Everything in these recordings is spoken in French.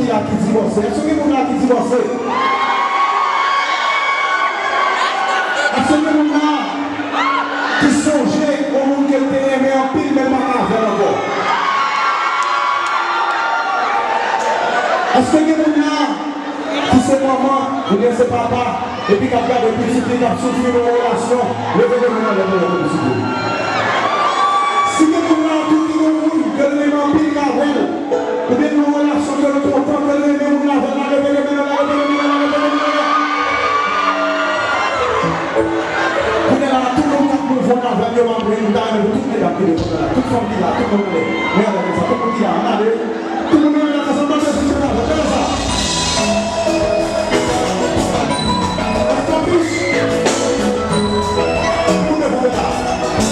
là qui divorce? Est-ce qu'il y a des gens qui divorcent? Est-ce qu'il y a des gens qui songent au monde qui était aimé en pile, mais pas qu'à faire encore? Est-ce qu'il y a des gens qui sont maman, ou bien c'est papa, et puis qui a gardé des petits qui ont souffert de relation, levez-le-moi de la publicité. Si vous avez tout qui vous que le même pile qu'avant, ou bien une relation que le content, que le même la levez-le-moi. Vous êtes là, tout le monde qui vous voit dans le monde, vous êtes là, tout le monde qui est là, tout le monde qui est là, tout le monde qui est là, tout le monde qui est là, tout le monde qui est là, ça s'en passe, c'est ça, c'est ça. Vous ne pouvez pas.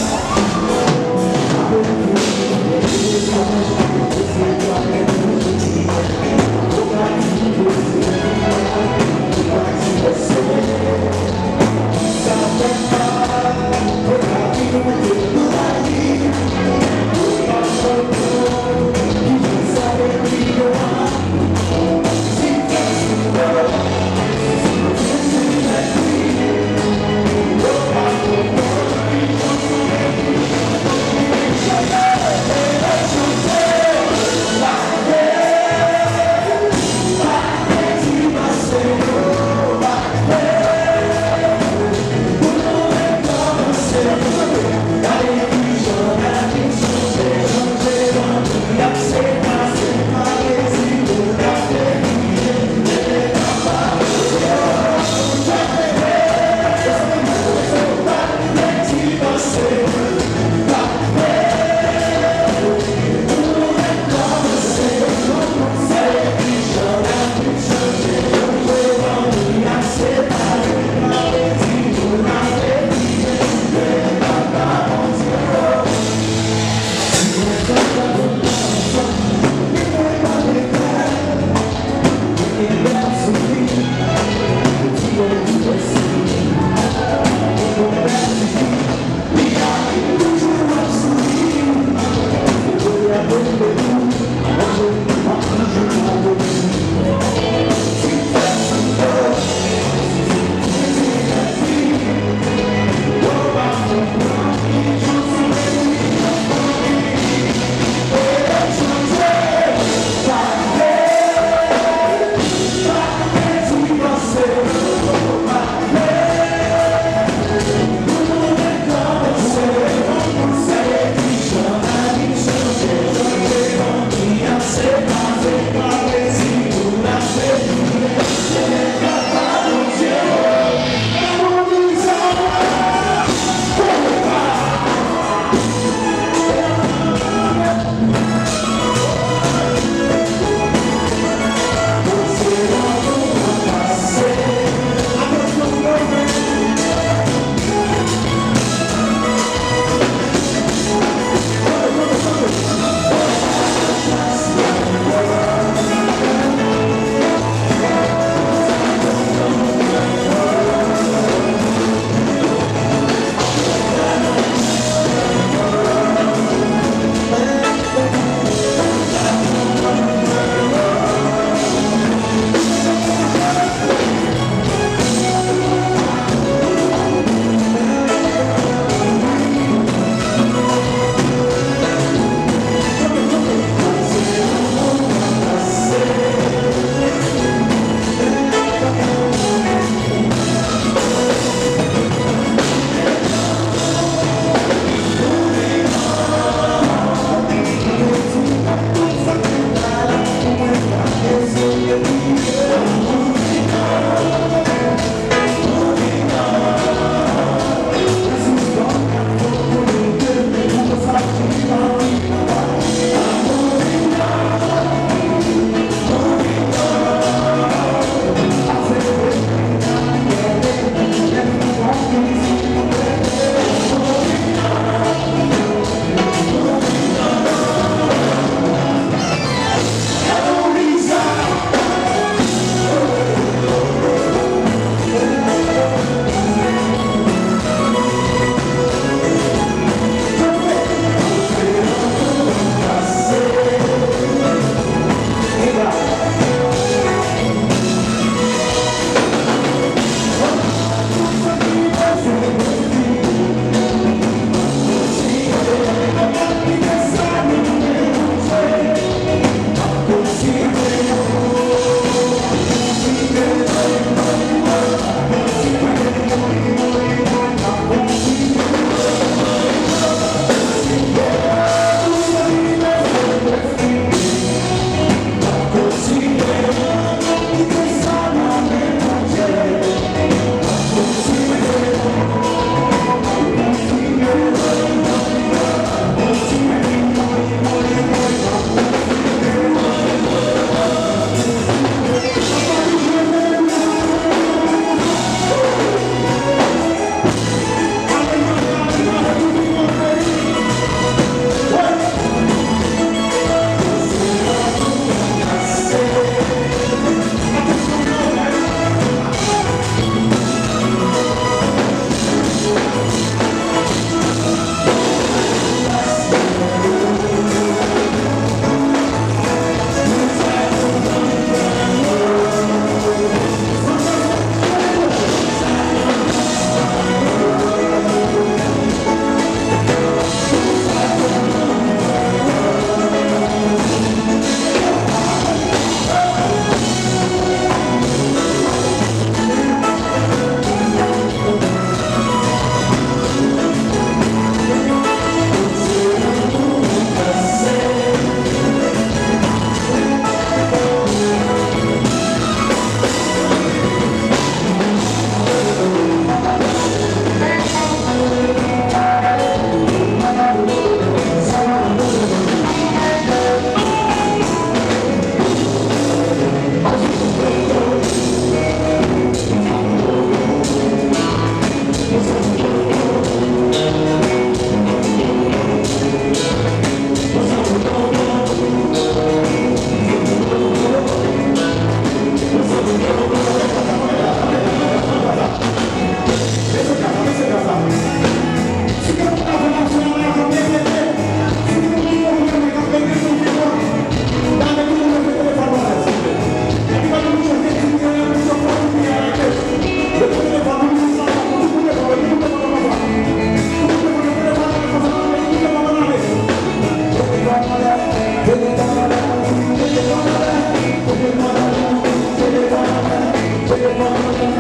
Come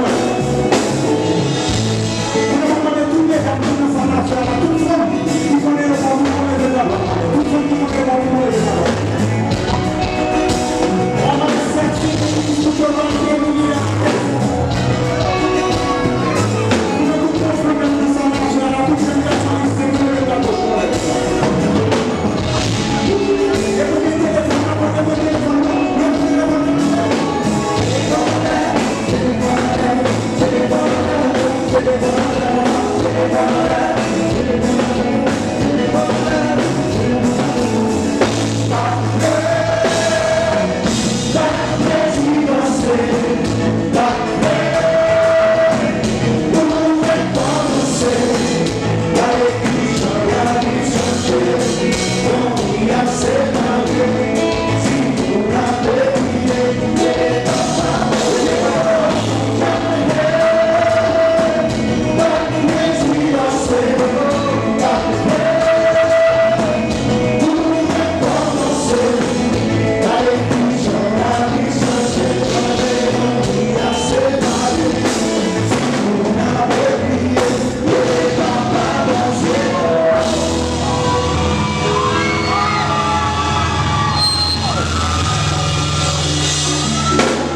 on.